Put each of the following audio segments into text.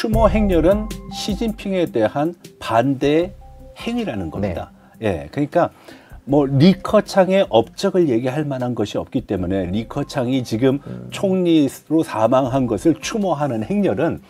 추모 행렬은 시진핑에 대한 반대 행위라는 겁니다. 예, 그러니까 뭐 리커창의 업적을 얘기할 만한 것이 없기 때문에 리커창이 지금 총리로 사망한 것을 추모하는 행렬은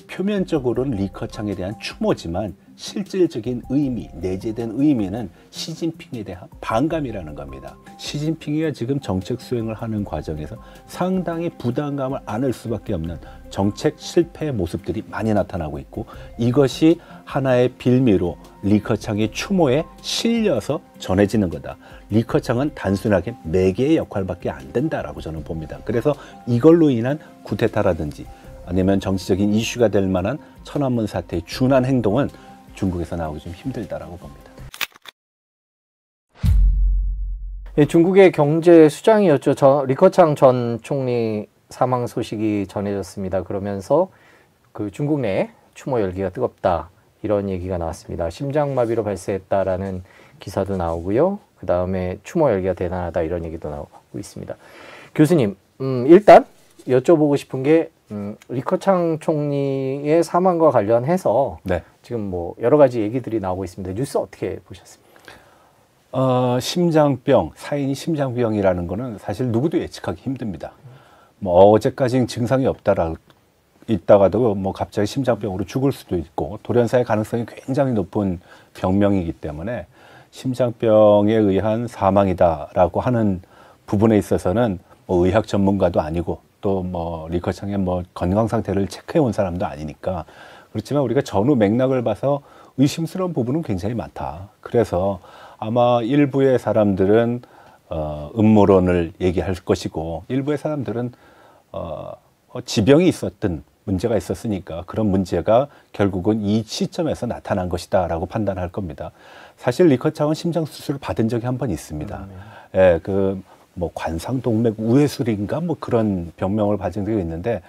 표면적으로는 리커창에 대한 추모지만 실질적인 의미, 내재된 의미는 시진핑에 대한 반감이라는 겁니다. 시진핑이가 지금 정책 수행을 하는 과정에서 상당히 부담감을 안을 수밖에 없는 정책 실패의 모습들이 많이 나타나고 있고, 이것이 하나의 빌미로 리커창의 추모에 실려서 전해지는 거다. 리커창은 단순하게 매개의 역할밖에 안 된다라고 저는 봅니다. 그래서 이걸로 인한 쿠데타라든지 아니면 정치적인 이슈가 될 만한 천안문 사태의 준한 행동은 중국에서 나오기 좀 힘들다라고 봅니다. 예, 중국의 경제 수장이었죠. 리커창 전 총리 사망 소식이 전해졌습니다. 그러면서 그 중국 내 추모 열기가 뜨겁다, 이런 얘기가 나왔습니다. 심장마비로 발생했다라는 기사도 나오고요. 그 다음에 추모 열기가 대단하다, 이런 얘기도 나오고 있습니다. 교수님, 일단 여쭤보고 싶은 게 리커창 총리의 사망과 관련해서 네. 지금 뭐 여러 가지 얘기들이 나오고 있습니다. 뉴스 어떻게 보셨습니까? 심장병, 사인이 심장병이라는 거는 사실 누구도 예측하기 힘듭니다. 뭐 어제까지 증상이 있다가도 뭐 갑자기 심장병으로 죽을 수도 있고, 돌연사의 가능성이 굉장히 높은 병명이기 때문에 심장병에 의한 사망이다라고 하는 부분에 있어서는 뭐 의학 전문가도 아니고 또 뭐 리커창의 뭐 건강 상태를 체크해 온 사람도 아니니까, 그렇지만 우리가 전후 맥락을 봐서 의심스러운 부분은 굉장히 많다. 그래서 아마 일부의 사람들은 음모론을 얘기할 것이고, 일부의 사람들은 지병이 있었든 문제가 있었으니까 그런 문제가 결국은 이 시점에서 나타난 것이다라고 판단할 겁니다. 사실 리커창은 심장 수술을 받은 적이 한 번 있습니다. 예, 뭐 관상동맥 우회술인가 뭐 그런 병명을 받은 적이 있는데,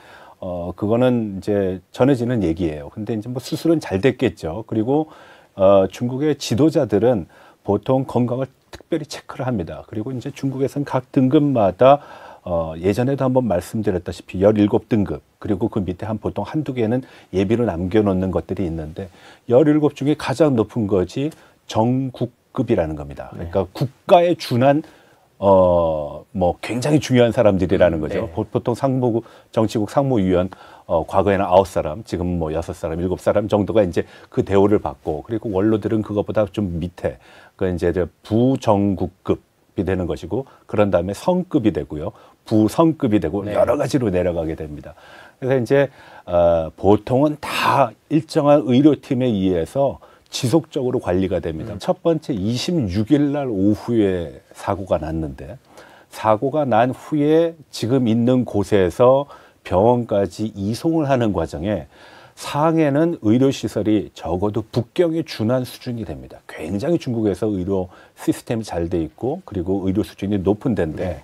그거는 이제 전해지는 얘기예요. 근데 이제 뭐 수술은 잘 됐겠죠. 그리고 중국의 지도자들은 보통 건강을 특별히 체크를 합니다. 그리고 이제 중국에서는 각 등급마다 예전에도 한번 말씀드렸다시피 17등급, 그리고 그 밑에 보통 한두 개는 예비로 남겨놓는 것들이 있는데, 17 중에 가장 높은 것이 정국급이라는 겁니다. 그러니까 국가에 준한 뭐 굉장히 중요한 사람들이라는 거죠. 네. 보통 정치국 상무위원 과거에는 9사람, 지금 뭐 6사람, 7사람 정도가 이제 그 대우를 받고, 그리고 원로들은 그것보다 좀 밑에 그 이제 부정국급이 되는 것이고, 그런 다음에 성급이 되고요, 부성급이 되고, 네. 여러 가지로 내려가게 됩니다. 그래서 이제 보통은 다 일정한 의료팀에 의해서 지속적으로 관리가 됩니다. 첫 번째 26일 날 오후에 사고가 났는데, 사고가 난 후에 지금 있는 곳에서 병원까지 이송을 하는 과정에 상해는 의료시설이 적어도 북경에 준한 수준이 됩니다. 굉장히 중국에서 의료 시스템이 잘 돼 있고, 그리고 의료 수준이 높은 데인데,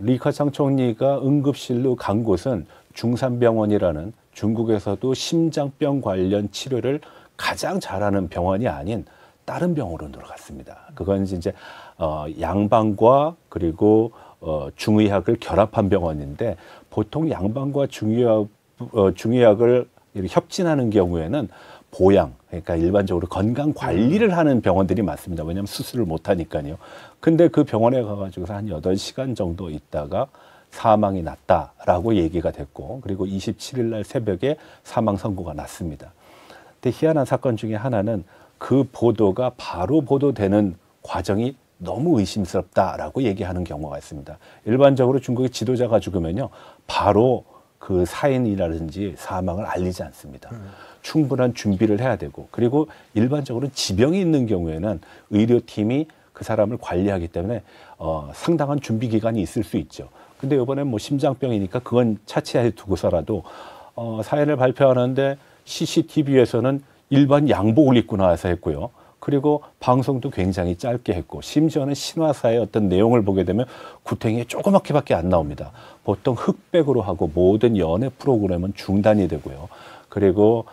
리커창 총리가 응급실로 간 곳은 중산병원이라는 중국에서도 심장병 관련 치료를 가장 잘하는 병원이 아닌 다른 병원으로 들어갔습니다. 그건 이제 양방과 그리고 중의학을 결합한 병원인데, 보통 양방과 중의학을 이렇게 협진하는 경우에는 보양, 그러니까 일반적으로 건강 관리를 하는 병원들이 많습니다. 왜냐하면 수술을 못 하니까요. 근데 그 병원에 가가지고서 한 8시간 정도 있다가 사망이 났다라고 얘기가 됐고, 그리고 27일 날 새벽에 사망 선고가 났습니다. 근데 희한한 사건 중에 하나는 그 보도가 바로 보도되는 과정이 너무 의심스럽다라고 얘기하는 경우가 있습니다. 일반적으로 중국의 지도자가 죽으면요, 바로 그 사인이라든지 사망을 알리지 않습니다. 충분한 준비를 해야 되고, 그리고 일반적으로 지병이 있는 경우에는 의료팀이 그 사람을 관리하기 때문에 상당한 준비 기간이 있을 수 있죠. 근데 이번엔 뭐 심장병이니까 그건 차치해 두고서라도 사인을 발표하는데 CCTV에서는 일반 양복을 입고 나와서 했고요. 그리고 방송도 굉장히 짧게 했고, 심지어는 신화사의 어떤 내용을 보게 되면 구탱이 조그맣게밖에 안 나옵니다. 보통 흑백으로 하고 모든 연애 프로그램은 중단이 되고요. 그리고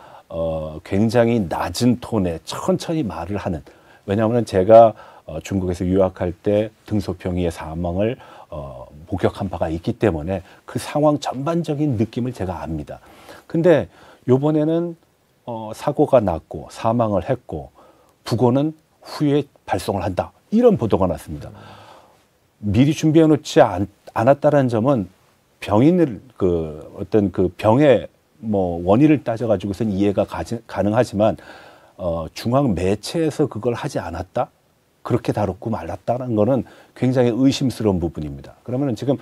굉장히 낮은 톤에 천천히 말을 하는, 왜냐하면 제가 중국에서 유학할 때 등소평이의 사망을 목격한 바가 있기 때문에 그 상황 전반적인 느낌을 제가 압니다. 근데 요번에는 사고가 났고 사망을 했고 부고는 후에 발송을 한다. 이런 보도가 났습니다. 미리 준비해 놓지 않았다는 점은 병인을 어떤 그 병의 뭐 원인을 따져 가지고선 이해가 가능하지만 중앙 매체에서 그걸 하지 않았다. 그렇게 다뤘고 말았다는 거는 굉장히 의심스러운 부분입니다. 그러면은 지금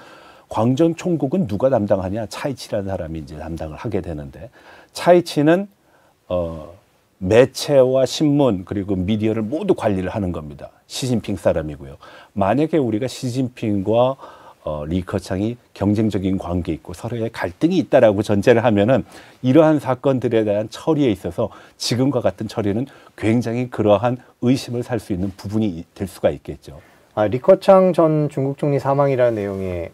광전 총국은 누가 담당하냐? 차이치라는 사람이 이제 담당을 하게 되는데 차이치는 매체와 신문 그리고 미디어를 모두 관리를 하는 겁니다. 시진핑 사람이고요. 만약에 우리가 시진핑과 리커창이 경쟁적인 관계 있고 서로의 갈등이 있다라고 전제를 하면은 이러한 사건들에 대한 처리에 있어서 지금과 같은 처리는 굉장히 그러한 의심을 살 수 있는 부분이 될 수가 있겠죠. 리커창 전 중국 총리 사망이라는 내용의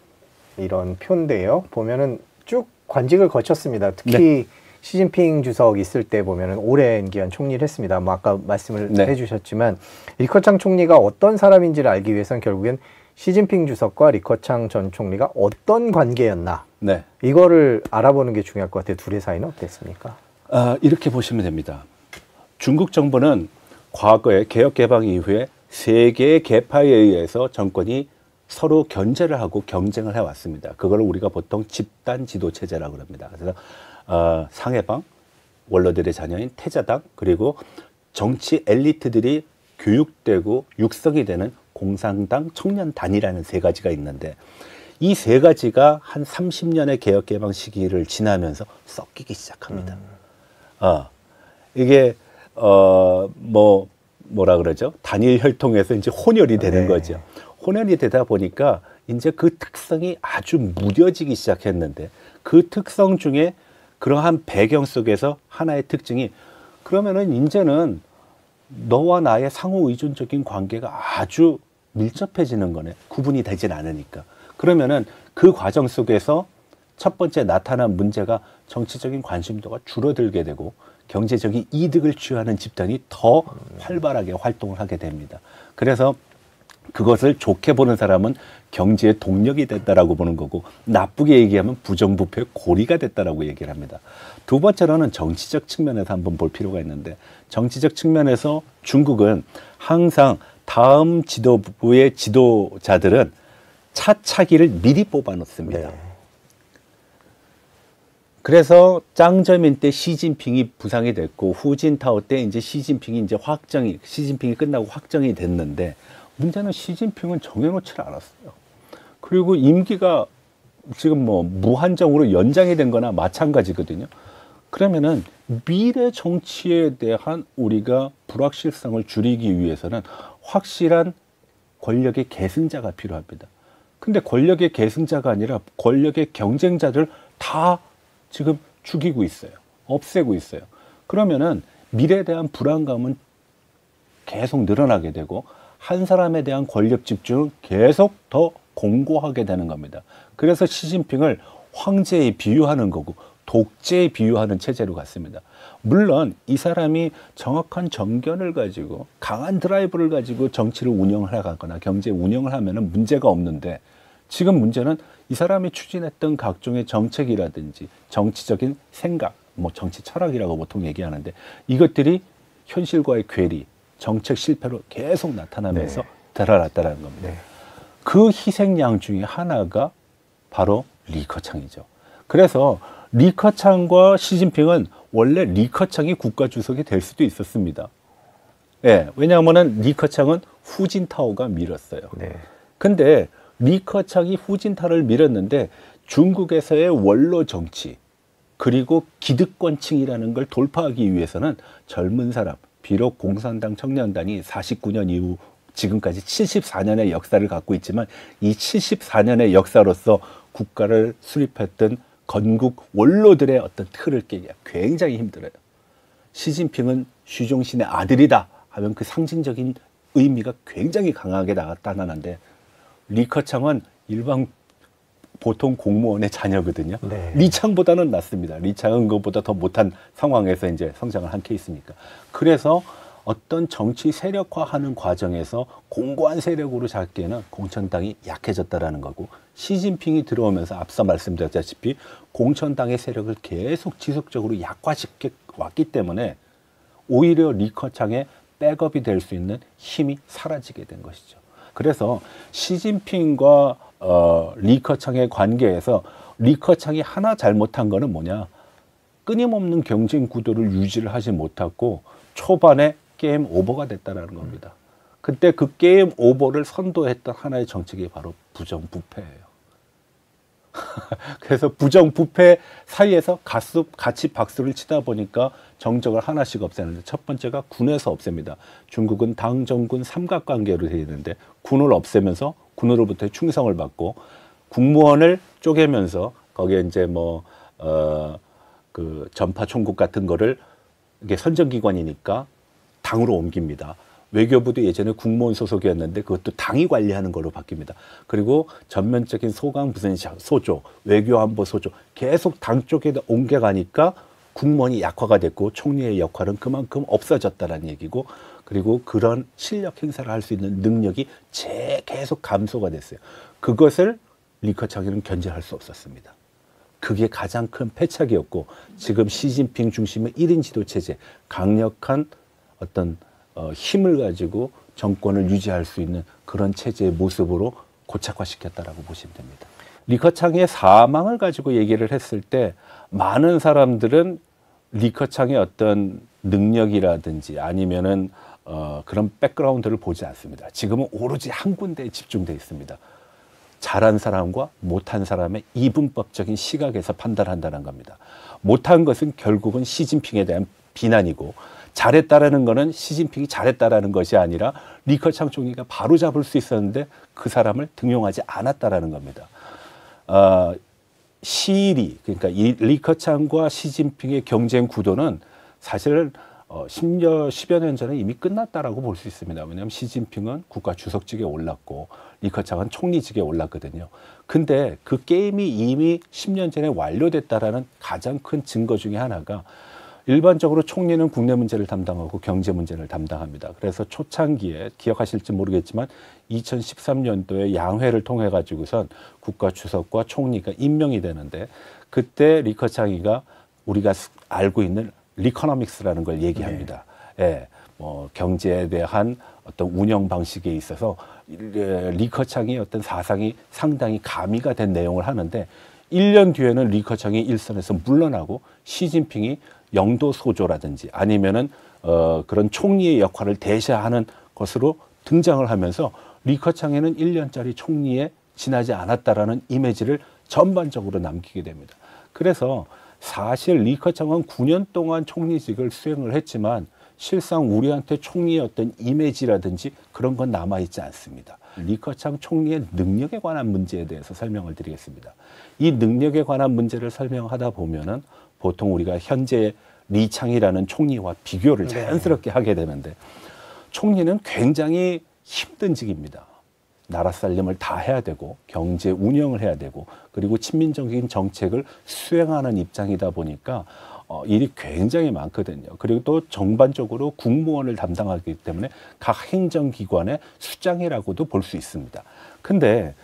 이런 표인데요. 보면은 쭉 관직을 거쳤습니다. 특히 네. 시진핑 주석 있을 때 보면은 오랜 기간 총리를 했습니다. 뭐 아까 말씀을 네. 해주셨지만 리커창 총리가 어떤 사람인지를 알기 위해서는 결국엔 시진핑 주석과 리커창 전 총리가 어떤 관계였나 네. 이거를 알아보는 게 중요할 것 같아요. 둘의 사이는 어땠습니까? 이렇게 보시면 됩니다. 중국 정부는 과거에 개혁 개방 이후에 세 개의 계파에 의해서 정권이 서로 견제를 하고 경쟁을 해왔습니다. 그걸 우리가 보통 집단 지도 체제라고 합니다. 그래서 상해방, 원로들의 자녀인 태자당, 그리고 정치 엘리트들이 교육되고 육성이 되는 공산당 청년단이라는 세 가지가 있는데 이 세 가지가 한 30년의 개혁 개방 시기를 지나면서 섞이기 시작합니다. 이게 뭐라 그러죠? 단일 혈통에서 이제 혼혈이 되는 네. 거죠. 혼혈이 되다 보니까 이제 그 특성이 아주 무뎌지기 시작했는데 그 특성 중에 그러한 배경 속에서 하나의 특징이 그러면은 이제는 너와 나의 상호 의존적인 관계가 아주 밀접해지는 거네. 구분이 되진 않으니까. 그러면은 그 과정 속에서 첫 번째 나타난 문제가 정치적인 관심도가 줄어들게 되고 경제적인 이득을 취하는 집단이 더 활발하게 활동을 하게 됩니다. 그래서 그것을 좋게 보는 사람은 경제의 동력이 됐다라고 보는 거고 나쁘게 얘기하면 부정부패의 고리가 됐다라고 얘기를 합니다. 두 번째로는 정치적 측면에서 한번 볼 필요가 있는데 정치적 측면에서 중국은 항상 다음 지도부의 지도자들은 차차기를 미리 뽑아 놓습니다. 네. 그래서 짱저민 때 시진핑이 부상이 됐고 후진타오 때 이제 시진핑이 끝나고 확정이 됐는데 문제는 시진핑은 정해놓지를 않았어요. 그리고 임기가 지금 뭐 무한정으로 연장이 된 거나 마찬가지거든요. 그러면은 미래 정치에 대한 우리가 불확실성을 줄이기 위해서는 확실한 권력의 계승자가 필요합니다. 근데 권력의 계승자가 아니라 권력의 경쟁자들 다 지금 죽이고 있어요. 없애고 있어요. 그러면은 미래에 대한 불안감은 계속 늘어나게 되고 한 사람에 대한 권력 집중은 계속 더 공고하게 되는 겁니다. 그래서 시진핑을 황제에 비유하는 거고 독재에 비유하는 체제로 갔습니다. 물론 이 사람이 정확한 정견을 가지고 강한 드라이브를 가지고 정치를 운영을 하거나 경제 운영을 하면은 문제가 없는데 지금 문제는 이 사람이 추진했던 각종의 정책이라든지 정치적인 생각, 뭐 정치 철학이라고 보통 얘기하는데 이것들이 현실과의 괴리, 정책 실패로 계속 나타나면서 드러났다는 겁니다. 네. 그 희생양 중에 하나가 바로 리커창이죠. 그래서 리커창과 시진핑은 원래 리커창이 국가주석이 될 수도 있었습니다. 예, 왜냐하면 리커창은 후진타오가 밀었어요. 네. 근데 리커창이 후진타오를 밀었는데 중국에서의 원로 정치 그리고 기득권층이라는 걸 돌파하기 위해서는 젊은 사람, 비록 공산당 청년단이 49년 이후 지금까지 74년의 역사를 갖고 있지만 이 74년의 역사로서 국가를 수립했던 건국 원로들의 어떤 틀을 깨기가 굉장히 힘들어요. 시진핑은 슈종신의 아들이다 하면 그 상징적인 의미가 굉장히 강하게 나타나는데 리커창은 일반 보통 공무원의 자녀거든요. 네. 리창보다는 낫습니다. 리창은 그것보다 더 못한 상황에서 이제 성장을 한 케이스니까. 그래서 어떤 정치 세력화하는 과정에서 공고한 세력으로 잡기에는 공천당이 약해졌다라는 거고, 시진핑이 들어오면서 앞서 말씀드렸다시피 공천당의 세력을 계속 지속적으로 약화시켜 왔기 때문에 오히려 리커창의 백업이 될 수 있는 힘이 사라지게 된 것이죠. 그래서 시진핑과 리커창의 관계에서 리커창이 하나 잘못한 거는 뭐냐? 끊임없는 경쟁 구도를 유지를 하지 못하고 초반에 게임 오버가 됐다라는 겁니다. 그때 그 게임 오버를 선도했던 하나의 정책이 바로 부정부패예요. 그래서 부정부패 사이에서 같이 박수를 치다 보니까 정적을 하나씩 없애는데, 첫 번째가 군에서 없앱니다. 중국은 당, 정군 삼각관계로 되어 있는데 군을 없애면서 군으로부터 충성을 받고, 국무원을 쪼개면서 거기에 이제 그 전파 총국 같은 거를, 이게 선정기관이니까 당으로 옮깁니다. 외교부도 예전에 국무원 소속이었는데 그것도 당이 관리하는 걸로 바뀝니다. 그리고 전면적인 소강 무슨 소조, 외교안보 소조 계속 당 쪽에 옮겨가니까 국무원이 약화가 됐고 총리의 역할은 그만큼 없어졌다는 얘기고, 그리고 그런 실력 행사를 할 수 있는 능력이 계속 감소가 됐어요. 그것을 리커창이는 견제할 수 없었습니다. 그게 가장 큰 패착이었고, 지금 시진핑 중심의 1인 지도 체제, 강력한 어떤 힘을 가지고 정권을 유지할 수 있는 그런 체제의 모습으로 고착화시켰다라고 보시면 됩니다. 리커창의 사망을 가지고 얘기를 했을 때 많은 사람들은 리커창의 어떤 능력이라든지 아니면은 그런 백그라운드를 보지 않습니다. 지금은 오로지 한 군데에 집중되어 있습니다. 잘한 사람과 못한 사람의 이분법적인 시각에서 판단한다는 겁니다. 못한 것은 결국은 시진핑에 대한 비난이고, 잘했다라는 것은 시진핑이 잘했다라는 것이 아니라 리커창 총리가 바로 잡을 수 있었는데 그 사람을 등용하지 않았다라는 겁니다. 시일이, 그러니까 이 리커창과 시진핑의 경쟁 구도는 사실 10여 년 전에 이미 끝났다라고 볼 수 있습니다. 왜냐하면 시진핑은 국가 주석직에 올랐고 리커창은 총리직에 올랐거든요. 근데 그 게임이 이미 10년 전에 완료됐다라는 가장 큰 증거 중에 하나가, 일반적으로 총리는 국내 문제를 담당하고 경제 문제를 담당합니다. 그래서 초창기에 기억하실지 모르겠지만 2013년도에 양회를 통해 가지고선 국가 주석과 총리가 임명이 되는데, 그때 리커창이가 우리가 알고 있는 리커노믹스라는 걸 얘기합니다. 예, 경제에 대한 어떤 운영 방식에 있어서 리커창의 어떤 사상이 상당히 가미가 된 내용을 하는데, 1년 뒤에는 리커창이 일선에서 물러나고 시진핑이 영도 소조라든지 아니면은 그런 총리의 역할을 대시하는 것으로 등장을 하면서 리커창에는 1년짜리 총리에 지나지 않았다라는 이미지를 전반적으로 남기게 됩니다. 그래서 사실 리커창은 9년 동안 총리직을 수행을 했지만 실상 우리한테 총리의 어떤 이미지라든지 그런 건 남아있지 않습니다. 리커창 총리의 능력에 관한 문제에 대해서 설명을 드리겠습니다. 이 능력에 관한 문제를 설명하다 보면은 보통 우리가 현재 리창이라는 총리와 비교를 자연스럽게 하게 되는데, 총리는 굉장히 힘든 직입니다. 나라 살림을 다 해야 되고 경제 운영을 해야 되고 그리고 친민적인 정책을 수행하는 입장이다 보니까 일이 굉장히 많거든요. 그리고 또 전반적으로 국무원을 담당하기 때문에 각 행정기관의 수장이라고도 볼 수 있습니다. 근데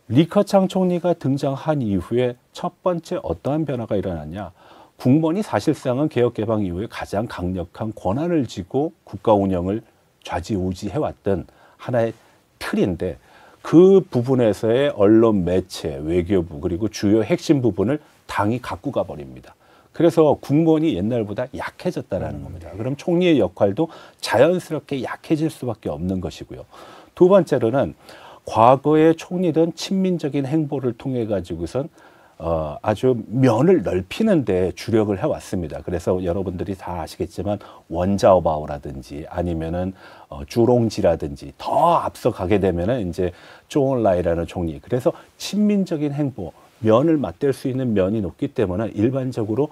리커창 총리가 등장한 이후에 첫 번째 어떠한 변화가 일어났냐? 국무원이 사실상은 개혁개방 이후에 가장 강력한 권한을 쥐고 국가 운영을 좌지우지해왔던 하나의 틀인데, 그 부분에서의 언론, 매체, 외교부 그리고 주요 핵심 부분을 당이 갖고 가버립니다. 그래서 국무원이 옛날보다 약해졌다라는 겁니다. 그럼 총리의 역할도 자연스럽게 약해질 수밖에 없는 것이고요. 두 번째로는 과거의 총리든 친민적인 행보를 통해 가지고선 아주 면을 넓히는 데 주력을 해왔습니다. 그래서 여러분들이 다 아시겠지만 원자오바오라든지 아니면은 주롱지라든지 더 앞서 가게 되면은 이제 쪼온라이라는 총리. 그래서 친민적인 행보, 면을 맞댈 수 있는 면이 높기 때문에 일반적으로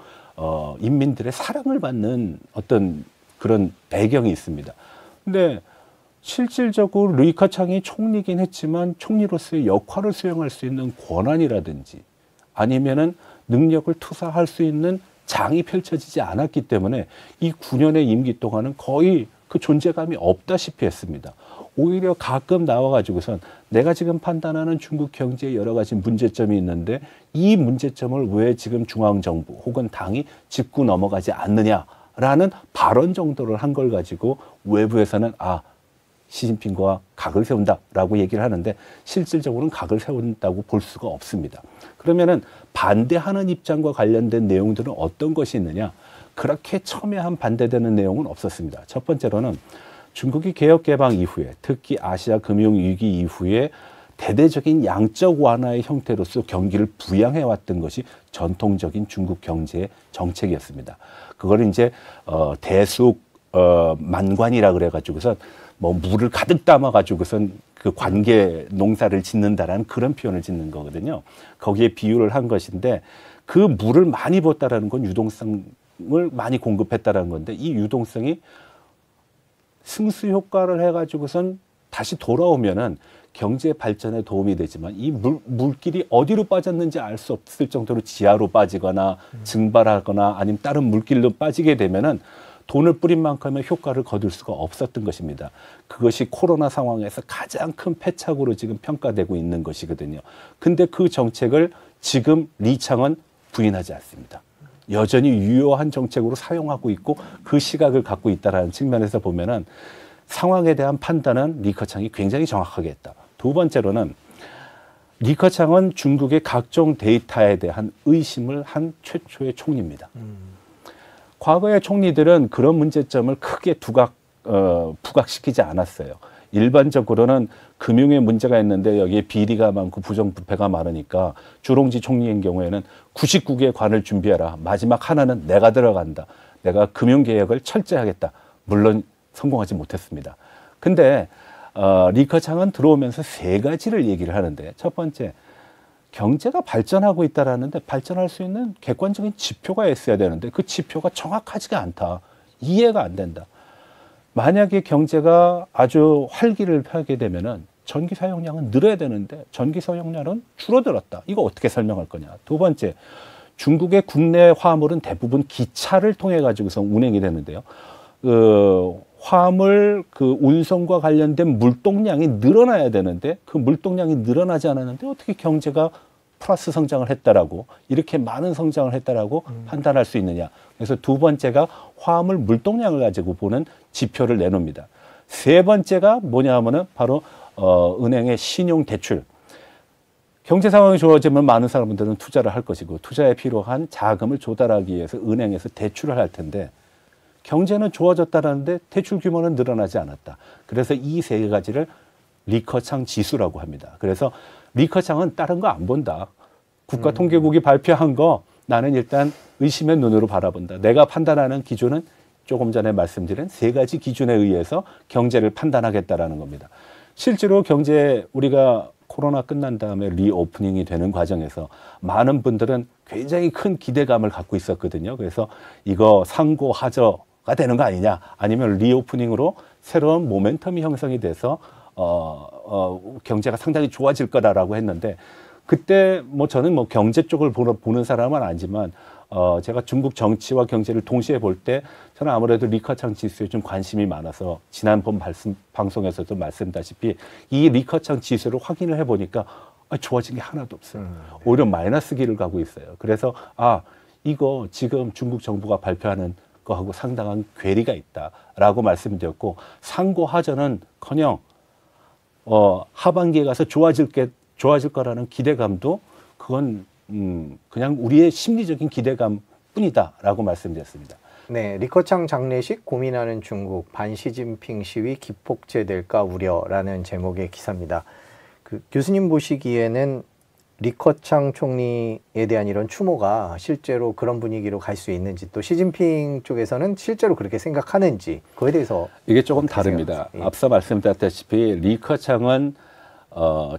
인민들의 사랑을 받는 어떤 그런 배경이 있습니다. 근데 실질적으로 리커창이 총리긴 했지만 총리로서의 역할을 수행할 수 있는 권한이라든지 아니면은 능력을 투사할 수 있는 장이 펼쳐지지 않았기 때문에 이 9년의 임기 동안은 거의 그 존재감이 없다시피 했습니다. 오히려 가끔 나와가지고선 내가 지금 판단하는 중국 경제에 여러 가지 문제점이 있는데 이 문제점을 왜 지금 중앙정부 혹은 당이 짚고 넘어가지 않느냐라는 발언 정도를 한 걸 가지고 외부에서는 시진핑과 각을 세운다라고 얘기를 하는데 실질적으로는 각을 세운다고 볼 수가 없습니다. 그러면은 반대하는 입장과 관련된 내용들은 어떤 것이 있느냐? 그렇게 첨예한 반대되는 내용은 없었습니다. 첫 번째로는 중국이 개혁개방 이후에 특히 아시아 금융위기 이후에 대대적인 양적 완화의 형태로서 경기를 부양해왔던 것이 전통적인 중국 경제의 정책이었습니다. 그걸 이제 대숙 만관이라 그래가지고선 뭐 물을 가득 담아가지고선 그 관계 농사를 짓는다라는 그런 표현을 짓는 거거든요. 거기에 비유를 한 것인데 그 물을 많이 붓다라는 건 유동성을 많이 공급했다라는 건데 이 유동성이 승수 효과를 해가지고선 다시 돌아오면은 경제 발전에 도움이 되지만 이 물길이 어디로 빠졌는지 알 수 없을 정도로 지하로 빠지거나 증발하거나 아니면 다른 물길로 빠지게 되면은 돈을 뿌린 만큼의 효과를 거둘 수가 없었던 것입니다. 그것이 코로나 상황에서 가장 큰 패착으로 지금 평가되고 있는 것이거든요. 근데 그 정책을 지금 리창은 부인하지 않습니다. 여전히 유효한 정책으로 사용하고 있고 그 시각을 갖고 있다는 측면에서 보면은 상황에 대한 판단은 리커창이 굉장히 정확하게 했다. 두 번째로는 리커창은 중국의 각종 데이터에 대한 의심을 한 최초의 총리입니다. 과거의 총리들은 그런 문제점을 크게 부각시키지 않았어요. 일반적으로는 금융에 문제가 있는데 여기에 비리가 많고 부정부패가 많으니까 주롱지 총리인 경우에는 99개 관을 준비해라. 마지막 하나는 내가 들어간다. 내가 금융개혁을 철저히 하겠다. 물론 성공하지 못했습니다. 근데 리커창은 들어오면서 세 가지를 얘기를 하는데 첫 번째, 경제가 발전하고 있다라는데 발전할 수 있는 객관적인 지표가 있어야 되는데 그 지표가 정확하지가 않다. 이해가 안 된다. 만약에 경제가 아주 활기를 펴게 되면은 전기 사용량은 늘어야 되는데 전기 사용량은 줄어들었다. 이거 어떻게 설명할 거냐. 두 번째, 중국의 국내 화물은 대부분 기차를 통해 가지고서 운행이 되는데요. 화물 그 운송과 관련된 물동량이 늘어나야 되는데 그 물동량이 늘어나지 않았는데 어떻게 경제가 플러스 성장을 했다라고 이렇게 많은 성장을 했다라고 판단할 수 있느냐. 그래서 두 번째가 화물 물동량을 가지고 보는 지표를 내놓습니다. 세 번째가 뭐냐 하면은 바로 은행의 신용 대출. 경제 상황이 좋아지면 많은 사람들은 투자를 할 것이고 투자에 필요한 자금을 조달하기 위해서 은행에서 대출을 할 텐데 경제는 좋아졌다라는데 대출 규모는 늘어나지 않았다. 그래서 이 세 가지를 리커창 지수라고 합니다. 그래서 리커창은 다른 거 안 본다. 국가통계국이 발표한 거 나는 일단 의심의 눈으로 바라본다. 내가 판단하는 기준은 조금 전에 말씀드린 세 가지 기준에 의해서 경제를 판단하겠다라는 겁니다. 실제로 경제 우리가 코로나 끝난 다음에 리오프닝이 되는 과정에서 많은 분들은 굉장히 큰 기대감을 갖고 있었거든요. 그래서 이거 상고하저가 되는 거 아니냐, 아니면 리오프닝으로 새로운 모멘텀이 형성이 돼서 경제가 상당히 좋아질 거다라고 했는데 그때 뭐 저는 뭐 경제 쪽을 보는 사람은 아니지만 제가 중국 정치와 경제를 동시에 볼 때 저는 아무래도 리커창 지수에 좀 관심이 많아서 지난번 방송에서도 말씀다시피 이 리커창 지수를 확인을 해보니까 좋아진 게 하나도 없어요. 오히려 마이너스 길을 가고 있어요. 그래서 이거 지금 중국 정부가 발표하는 거하고 상당한 괴리가 있다라고 말씀드렸고 상고하저는커녕 하반기에 가서 좋아질 거라는 기대감도 그건 그냥 우리의 심리적인 기대감 뿐이다라고 말씀드렸습니다. 네, 리커창 장례식 고민하는 중국 반시진핑 시위 기폭제될까 우려라는 제목의 기사입니다. 그 교수님 보시기에는 리커창 총리에 대한 이런 추모가 실제로 그런 분위기로 갈 수 있는지, 또 시진핑 쪽에서는 실제로 그렇게 생각하는지, 그거에 대해서 이게 조금 다릅니다. 예. 앞서 말씀드렸다시피 리커창은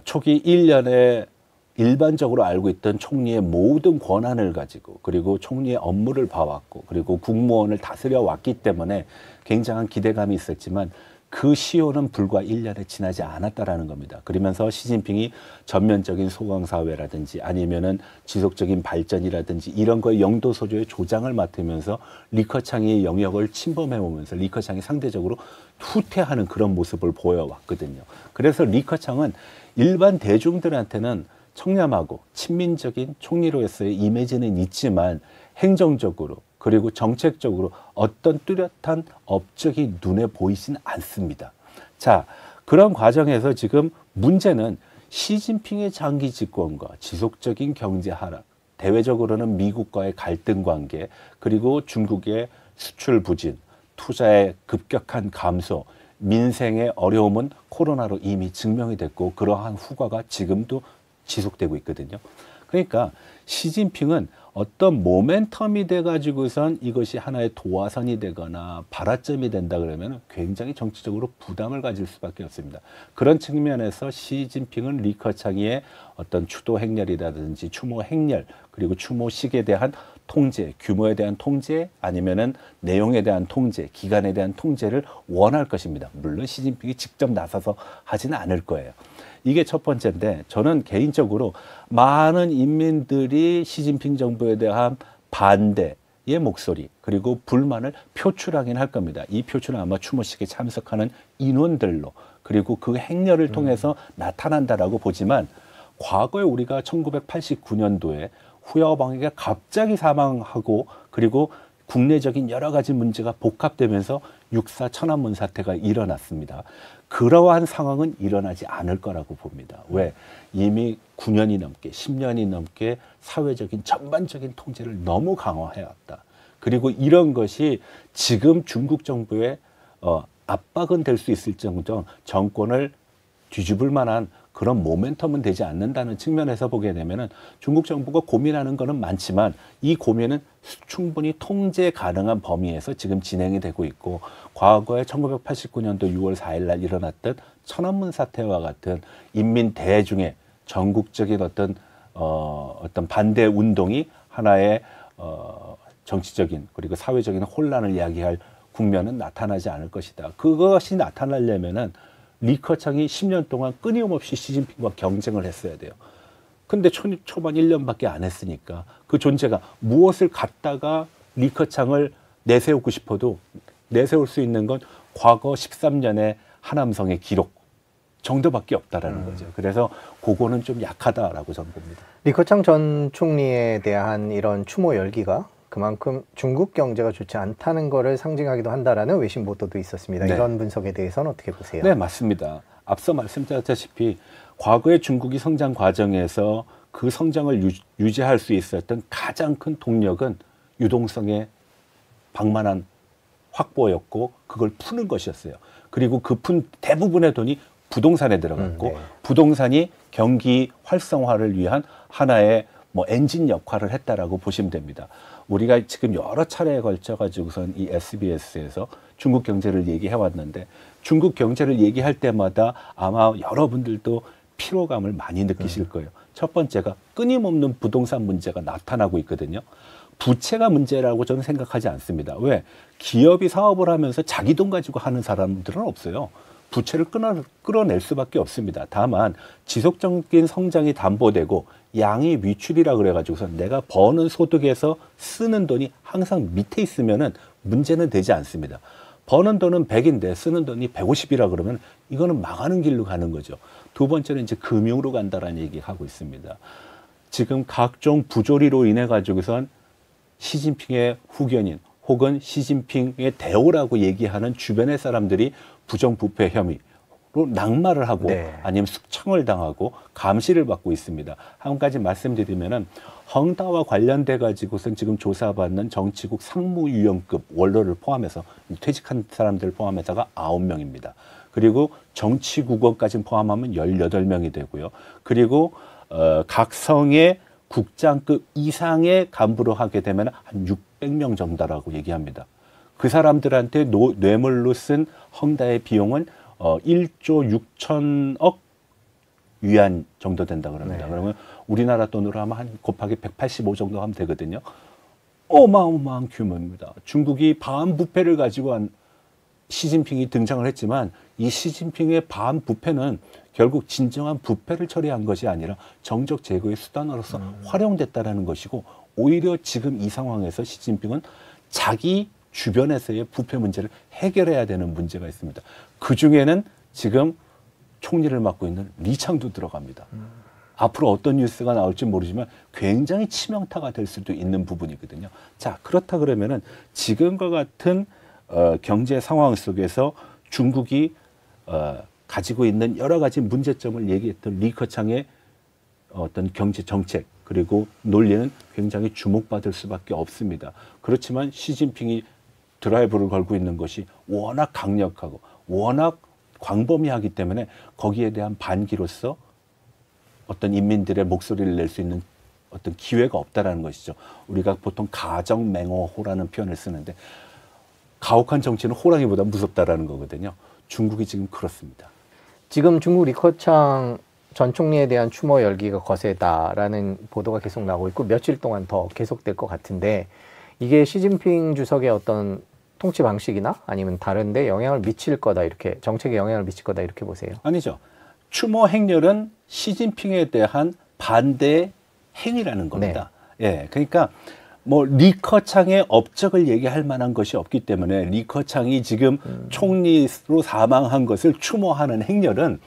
초기 1년에 일반적으로 알고 있던 총리의 모든 권한을 가지고 그리고 총리의 업무를 봐왔고 그리고 국무원을 다스려 왔기 때문에 굉장한 기대감이 있었지만 그 시효는 불과 1년에 지나지 않았다라는 겁니다. 그러면서 시진핑이 전면적인 소강사회라든지 아니면은 지속적인 발전이라든지 이런 거에 영도소조의 조장을 맡으면서 리커창의 영역을 침범해 오면서 리커창이 상대적으로 후퇴하는 그런 모습을 보여왔거든요. 그래서 리커창은 일반 대중들한테는 청렴하고 친민적인 총리로서의 이미지는 있지만 행정적으로 그리고 정책적으로 어떤 뚜렷한 업적이 눈에 보이진 않습니다. 자, 그런 과정에서 지금 문제는 시진핑의 장기 집권과 지속적인 경제 하락, 대외적으로는 미국과의 갈등 관계, 그리고 중국의 수출 부진, 투자의 급격한 감소, 민생의 어려움은 코로나로 이미 증명이 됐고 그러한 후과가 지금도 지속되고 있거든요. 그러니까 시진핑은 어떤 모멘텀이 돼가지고선 이것이 하나의 도화선이 되거나 발화점이 된다 그러면 굉장히 정치적으로 부담을 가질 수밖에 없습니다. 그런 측면에서 시진핑은 리커창이의 어떤 추도 행렬이라든지 추모 행렬 그리고 추모식에 대한 통제, 규모에 대한 통제 아니면은 내용에 대한 통제, 기간에 대한 통제를 원할 것입니다. 물론 시진핑이 직접 나서서 하지는 않을 거예요. 이게 첫 번째인데 저는 개인적으로 많은 인민들이 시진핑 정부에 대한 반대의 목소리 그리고 불만을 표출하긴 할 겁니다. 이 표출은 아마 추모식에 참석하는 인원들로 그리고 그 행렬을 통해서 나타난다라고 보지만 과거에 우리가 1989년도에 후야오방이가 갑자기 사망하고 그리고 국내적인 여러 가지 문제가 복합되면서 6.4 천안문 사태가 일어났습니다. 그러한 상황은 일어나지 않을 거라고 봅니다. 왜? 이미 9년이 넘게 10년이 넘게 사회적인 전반적인 통제를 너무 강화해왔다. 그리고 이런 것이 지금 중국 정부의 압박은 될 수 있을 정도 정권을 뒤집을 만한 그런 모멘텀은 되지 않는다는 측면에서 보게 되면은 중국 정부가 고민하는 거는 많지만 이 고민은 충분히 통제 가능한 범위에서 지금 진행이 되고 있고 과거에 1989년도 6월 4일 날 일어났던 천안문 사태와 같은 인민 대중의 전국적인 어떤 반대 운동이 하나의 정치적인 그리고 사회적인 혼란을 이야기할 국면은 나타나지 않을 것이다. 그것이 나타나려면은 리커창이 10년 동안 끊임없이 시진핑과 경쟁을 했어야 돼요. 근데 초반 1년밖에 안 했으니까 그 존재가 무엇을 갖다가 리커창을 내세우고 싶어도 내세울 수 있는 건 과거 13년의 하남성의 기록 정도밖에 없다라는 거죠. 그래서 그거는 좀 약하다라고 저는 봅니다. 리커창 전 총리에 대한 이런 추모 열기가 그만큼 중국 경제가 좋지 않다는 거를 상징하기도 한다라는 외신 보도도 있었습니다. 네. 이런 분석에 대해서는 어떻게 보세요? 네, 맞습니다. 앞서 말씀드렸다시피 과거의 중국이 성장 과정에서 그 성장을 유지할 수 있었던 가장 큰 동력은 유동성의 방만한 확보였고 그걸 푸는 것이었어요. 그리고 그 푼 대부분의 돈이 부동산에 들어갔고 네. 부동산이 경기 활성화를 위한 하나의 엔진 역할을 했다라고 보시면 됩니다. 우리가 지금 여러 차례에 걸쳐 가지고선 이 SBS에서 중국 경제를 얘기해 왔는데 중국 경제를 얘기할 때마다 아마 여러분들도 피로감을 많이 느끼실 거예요. 첫 번째가 끊임없는 부동산 문제가 나타나고 있거든요. 부채가 문제라고 저는 생각하지 않습니다. 왜? 기업이 사업을 하면서 자기 돈 가지고 하는 사람들은 없어요. 부채를 끌어낼 수밖에 없습니다. 다만 지속적인 성장이 담보되고 양이 위출이라 그래가지고서 내가 버는 소득에서 쓰는 돈이 항상 밑에 있으면은 문제는 되지 않습니다. 버는 돈은 100인데 쓰는 돈이 150이라 그러면 이거는 망하는 길로 가는 거죠. 두 번째는 이제 금융으로 간다라는 얘기하고 있습니다. 지금 각종 부조리로 인해 가지고선 시진핑의 후견인 혹은 시진핑의 대오라고 얘기하는 주변의 사람들이 부정부패 혐의로 낙마를 하고 네. 아니면 숙청을 당하고 감시를 받고 있습니다. 한 가지 말씀드리면은 헝다와 관련돼 가지고선 지금 조사받는 정치국 상무위원급 원로를 포함해서 퇴직한 사람들 포함해서가 9명입니다. 그리고 정치국원까지 포함하면 18명이 되고요. 그리고 각 성의 국장급 이상의 간부로 하게 되면 한 600명 정도라고 얘기합니다. 그 사람들한테 뇌물로 쓴 헝다의 비용은 1조 6천억 위안 정도 된다 그럽니다. 네. 그러면 우리나라 돈으로 하면 한 곱하기 185 정도 하면 되거든요. 어마어마한 규모입니다. 중국이 반부패를 가지고 한 시진핑이 등장을 했지만 이 시진핑의 반부패는 결국 진정한 부패를 처리한 것이 아니라 정적 제거의 수단으로서 활용됐다라는 것이고, 오히려 지금 이 상황에서 시진핑은 자기 주변에서의 부패 문제를 해결해야 되는 문제가 있습니다. 그 중에는 지금 총리를 맡고 있는 리창도 들어갑니다. 앞으로 어떤 뉴스가 나올지 모르지만 굉장히 치명타가 될 수도 있는 부분이거든요. 자, 그렇다 그러면은 지금과 같은 경제 상황 속에서 중국이 가지고 있는 여러 가지 문제점을 얘기했던 리커창의 어떤 경제 정책 그리고 논리는 굉장히 주목받을 수밖에 없습니다. 그렇지만 시진핑이 드라이브를 걸고 있는 것이 워낙 강력하고 워낙 광범위하기 때문에 거기에 대한 반기로서 어떤 인민들의 목소리를 낼 수 있는 어떤 기회가 없다라는 것이죠. 우리가 보통 가정맹어호라는 표현을 쓰는데 가혹한 정치는 호랑이보다 무섭다라는 거거든요. 중국이 지금 그렇습니다. 지금 중국 리커창 전 총리에 대한 추모 열기가 거세다라는 보도가 계속 나오고 있고 며칠 동안 더 계속될 것 같은데, 이게 시진핑 주석의 어떤 통치 방식이나 아니면 다른 데 영향을 미칠 거다, 이렇게 정책에 영향을 미칠 거다 이렇게 보세요? 아니죠. 추모 행렬은 시진핑에 대한 반대 행위라는 겁니다. 네. 예, 그러니까 뭐 리커창의 업적을 얘기할 만한 것이 없기 때문에 리커창이 지금 총리로 사망한 것을 추모하는 행렬은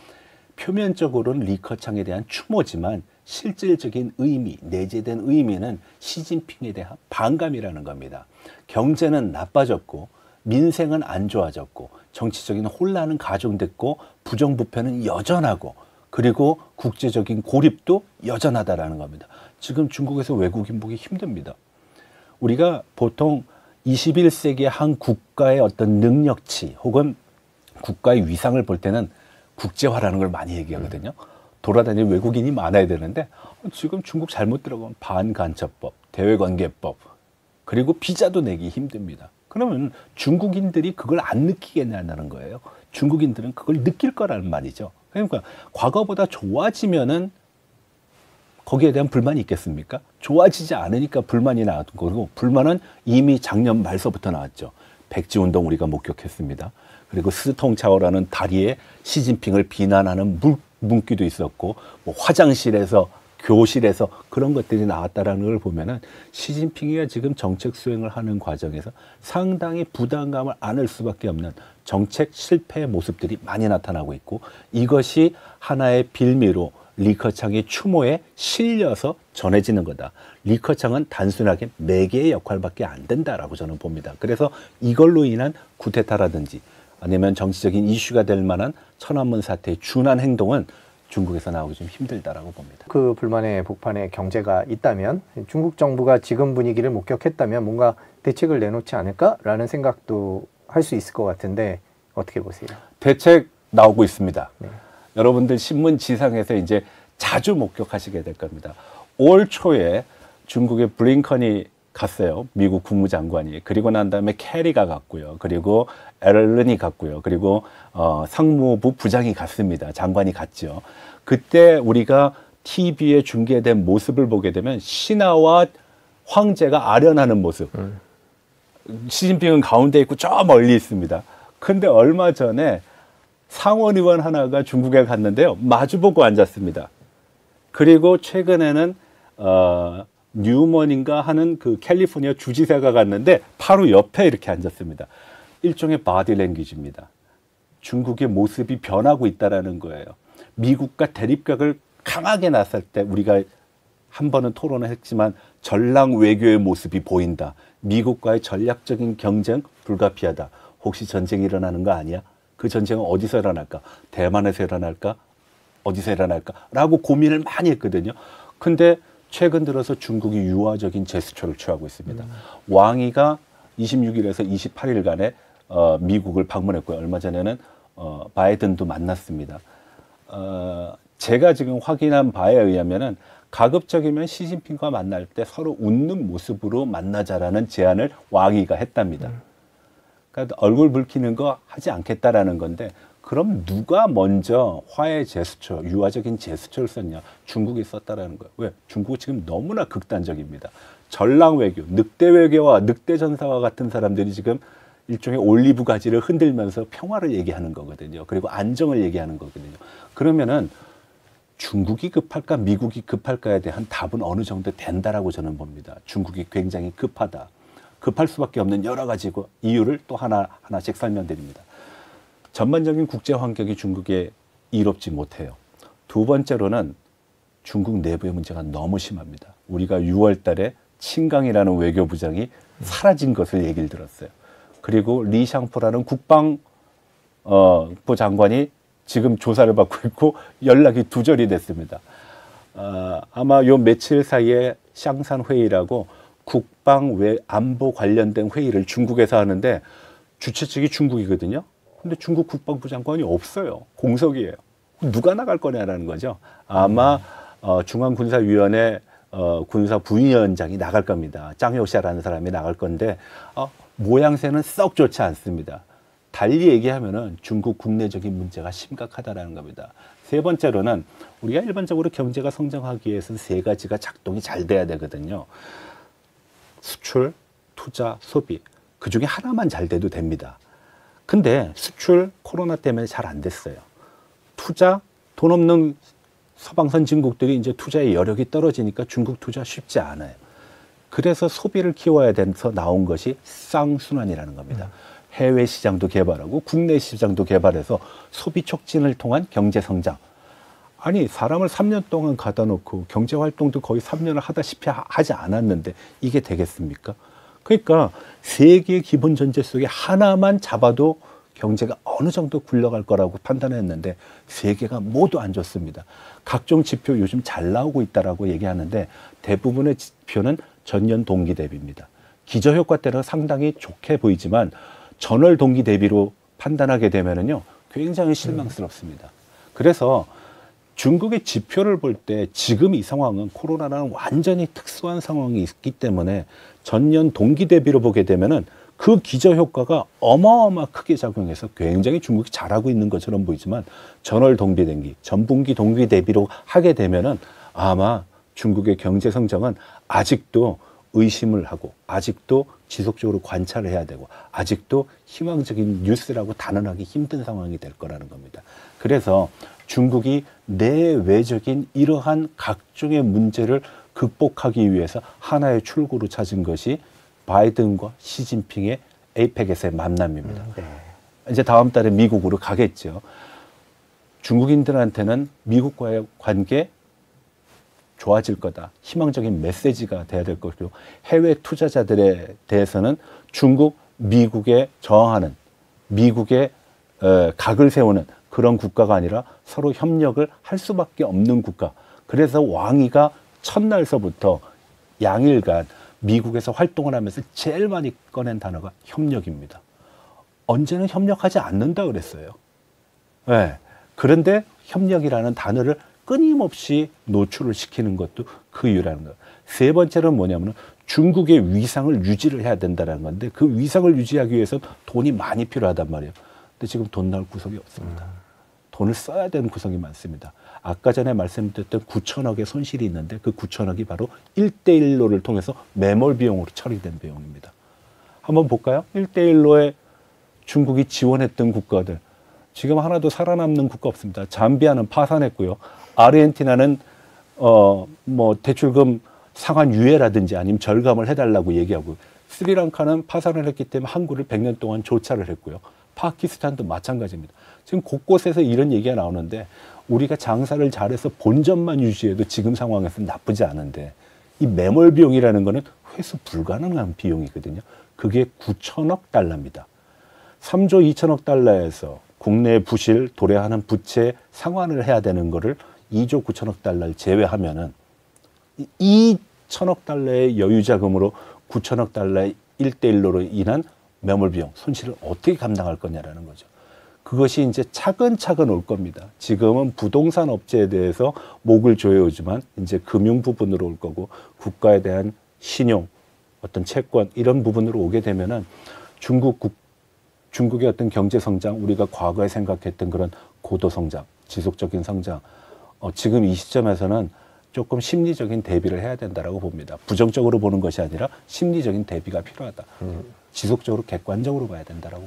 표면적으로는 리커창에 대한 추모지만 실질적인 의미, 내재된 의미는 시진핑에 대한 반감이라는 겁니다. 경제는 나빠졌고 민생은 안 좋아졌고 정치적인 혼란은 가중됐고 부정부패는 여전하고 그리고 국제적인 고립도 여전하다라는 겁니다. 지금 중국에서 외국인 보기 힘듭니다. 우리가 보통 21세기의 한 국가의 어떤 능력치 혹은 국가의 위상을 볼 때는 국제화라는 걸 많이 얘기하거든요. 돌아다니는 외국인이 많아야 되는데 지금 중국 잘못 들어가면 반간첩법, 대외관계법, 그리고 비자도 내기 힘듭니다. 그러면 중국인들이 그걸 안 느끼겠냐는 거예요. 중국인들은 그걸 느낄 거라는 말이죠. 그러니까 과거보다 좋아지면은 거기에 대한 불만이 있겠습니까? 좋아지지 않으니까 불만이 나온 거고, 불만은 이미 작년 말서부터 나왔죠. 백지운동 우리가 목격했습니다. 그리고 스통차오라는 다리에 시진핑을 비난하는 문구도 있었고, 뭐 화장실에서 교실에서 그런 것들이 나왔다라는 걸 보면은 시진핑이가 지금 정책 수행을 하는 과정에서 상당히 부담감을 안을 수밖에 없는 정책 실패의 모습들이 많이 나타나고 있고, 이것이 하나의 빌미로 리커창의 추모에 실려서 전해지는 거다. 리커창은 단순하게 매개의 역할밖에 안 된다라고 저는 봅니다. 그래서 이걸로 인한 쿠데타라든지 아니면 정치적인 이슈가 될 만한 천안문 사태의 준한 행동은 중국에서 나오기 좀 힘들다라고 봅니다. 그 불만의 북판에 경제가 있다면, 중국 정부가 지금 분위기를 목격했다면 뭔가 대책을 내놓지 않을까라는 생각도 할 수 있을 것 같은데 어떻게 보세요? 대책 나오고 있습니다. 네. 여러분들 신문 지상에서 이제 자주 목격하시게 될 겁니다. 올 초에 중국의 블링컨이 갔어요. 미국 국무장관이. 그리고 난 다음에 캐리가 갔고요. 그리고 앨런이 갔고요. 그리고 상무부 부장이 갔습니다. 장관이 갔죠. 그때 우리가 TV에 중계된 모습을 보게 되면 신하와 황제가 아련하는 모습. 시진핑은 가운데 있고 저 멀리 있습니다. 근데 얼마 전에 상원 의원 하나가 중국에 갔는데요. 마주보고 앉았습니다. 그리고 최근에는 뉴먼인가 하는 그 캘리포니아 주지사가 갔는데 바로 옆에 이렇게 앉았습니다. 일종의 바디 랭귀지입니다. 중국의 모습이 변하고 있다라는 거예요. 미국과 대립각을 강하게 나설 때 우리가 한 번은 토론을 했지만 전랑 외교의 모습이 보인다. 미국과의 전략적인 경쟁 불가피하다. 혹시 전쟁이 일어나는 거 아니야? 그 전쟁은 어디서 일어날까? 대만에서 일어날까? 어디서 일어날까? 라고 고민을 많이 했거든요. 근데 최근 들어서 중국이 유화적인 제스처를 취하고 있습니다. 왕이가 26일에서 28일간에 미국을 방문했고요. 얼마 전에는 바이든도 만났습니다. 제가 지금 확인한 바에 의하면은 가급적이면 시진핑과 만날 때 서로 웃는 모습으로 만나자라는 제안을 왕이가 했답니다. 그러니까 얼굴 붉히는 거 하지 않겠다라는 건데, 그럼 누가 먼저 화해 제스처, 유화적인 제스처를 썼냐? 중국이 썼다라는 거예요. 왜? 중국은 지금 너무나 극단적입니다. 전랑 외교, 늑대 외교와 늑대 전사와 같은 사람들이 지금 일종의 올리브 가지를 흔들면서 평화를 얘기하는 거거든요. 그리고 안정을 얘기하는 거거든요. 그러면은 중국이 급할까 미국이 급할까에 대한 답은 어느 정도 된다라고 저는 봅니다. 중국이 굉장히 급하다. 급할 수밖에 없는 여러 가지 이유를 또 하나씩 설명드립니다. 전반적인 국제 환경이 중국에 이롭지 못해요. 두 번째로는 중국 내부의 문제가 너무 심합니다. 우리가 6월 달에 칭강이라는 외교부장이 사라진 것을 얘기를 들었어요. 그리고 리샹포라는 국방부 장관이 지금 조사를 받고 있고 연락이 두절이 됐습니다. 아마 요 며칠 사이에 샹산 회의라고 국방 안보 관련된 회의를 중국에서 하는데 주최 측이 중국이거든요. 근데 중국 국방부 장관이 없어요. 공석이에요. 누가 나갈 거냐라는 거죠. 아마 중앙군사위원회 군사부위원장이 나갈 겁니다. 짱요샤라는 사람이 나갈 건데 모양새는 썩 좋지 않습니다. 달리 얘기하면은 중국 국내적인 문제가 심각하다라는 겁니다. 세 번째로는 우리가 일반적으로 경제가 성장하기 위해서 세 가지가 작동이 잘 돼야 되거든요. 수출, 투자, 소비. 그 중에 하나만 잘 돼도 됩니다. 근데 수출 코로나 때문에 잘 안 됐어요. 투자, 돈 없는 서방 선진국들이 이제 투자의 여력이 떨어지니까 중국 투자 쉽지 않아요. 그래서 소비를 키워야 돼서 나온 것이 쌍순환이라는 겁니다. 해외 시장도 개발하고 국내 시장도 개발해서 소비 촉진을 통한 경제 성장. 아니 사람을 3년 동안 가다 놓고 경제 활동도 거의 3년을 하다시피 하지 않았는데 이게 되겠습니까? 그러니까 세 개의 기본 전제 속에 하나만 잡아도 경제가 어느 정도 굴러갈 거라고 판단했는데 세 개가 모두 안 좋습니다. 각종 지표 요즘 잘 나오고 있다라고 얘기하는데 대부분의 지표는 전년 동기 대비입니다. 기저효과 때는 상당히 좋게 보이지만 전월 동기 대비로 판단하게 되면은요 굉장히 실망스럽습니다. 그래서 중국의 지표를 볼 때 지금 이 상황은 코로나라는 완전히 특수한 상황이 있기 때문에 전년 동기 대비로 보게 되면은 그 기저효과가 어마어마 크게 작용해서 굉장히 중국이 잘하고 있는 것처럼 보이지만 전월 동기 대비, 전분기 동기 대비로 하게 되면은 아마 중국의 경제 성장은 아직도 의심을 하고 아직도 지속적으로 관찰을 해야 되고 아직도 희망적인 뉴스라고 단언하기 힘든 상황이 될 거라는 겁니다. 그래서 중국이 내외적인 이러한 각종의 문제를 극복하기 위해서 하나의 출구로 찾은 것이 바이든과 시진핑의 에이펙에서의 만남입니다. 이제 다음 달에 미국으로 가겠죠. 중국인들한테는 미국과의 관계 좋아질 거다. 희망적인 메시지가 돼야 될 것이고 해외 투자자들에 대해서는 중국, 미국에 저항하는 미국의 각을 세우는 그런 국가가 아니라 서로 협력을 할 수밖에 없는 국가. 그래서 왕이가 첫날서부터 양일간 미국에서 활동을 하면서 제일 많이 꺼낸 단어가 협력입니다. 언제는 협력하지 않는다 그랬어요. 네. 그런데 협력이라는 단어를 끊임없이 노출을 시키는 것도 그 이유라는 거예요. 세 번째는 뭐냐면 중국의 위상을 유지를 해야 된다는 건데 그 위상을 유지하기 위해서 돈이 많이 필요하단 말이에요. 근데 지금 돈 나올 구석이 없습니다. 돈을 써야 되는 구석이 많습니다. 아까 전에 말씀드렸던 9천억의 손실이 있는데 그 9천억이 바로 1대1로를 통해서 매몰 비용으로 처리된 비용입니다. 한번 볼까요? 1대1로에 중국이 지원했던 국가들 지금 하나도 살아남는 국가 없습니다. 잠비아는 파산했고요. 아르헨티나는 뭐 대출금 상환 유예라든지 아니면 절감을 해달라고 얘기하고 스리랑카는 파산을 했기 때문에 항구를 100년 동안 조차를 했고요. 파키스탄도 마찬가지입니다. 지금 곳곳에서 이런 얘기가 나오는데 우리가 장사를 잘해서 본전만 유지해도 지금 상황에서는 나쁘지 않은데 이 매몰 비용이라는 거는 회수 불가능한 비용이거든요. 그게 9천억 달러입니다. 3조 2천억 달러에서 국내 부실 도래하는 부채 상환을 해야 되는 거를 2조 9천억 달러를 제외하면은 2천억 달러의 여유 자금으로 9천억 달러의 1대1로로 인한 매몰 비용, 손실을 어떻게 감당할 거냐라는 거죠. 그것이 이제 차근차근 올 겁니다. 지금은 부동산 업체에 대해서 목을 조여오지만 이제 금융 부분으로 올 거고 국가에 대한 신용, 어떤 채권 이런 부분으로 오게 되면은 중국의 어떤 경제 성장, 우리가 과거에 생각했던 그런 고도 성장, 지속적인 성장, 지금 이 시점에서는 조금 심리적인 대비를 해야 된다라고 봅니다. 부정적으로 보는 것이 아니라 심리적인 대비가 필요하다. 지속적으로 객관적으로 봐야 된다라고.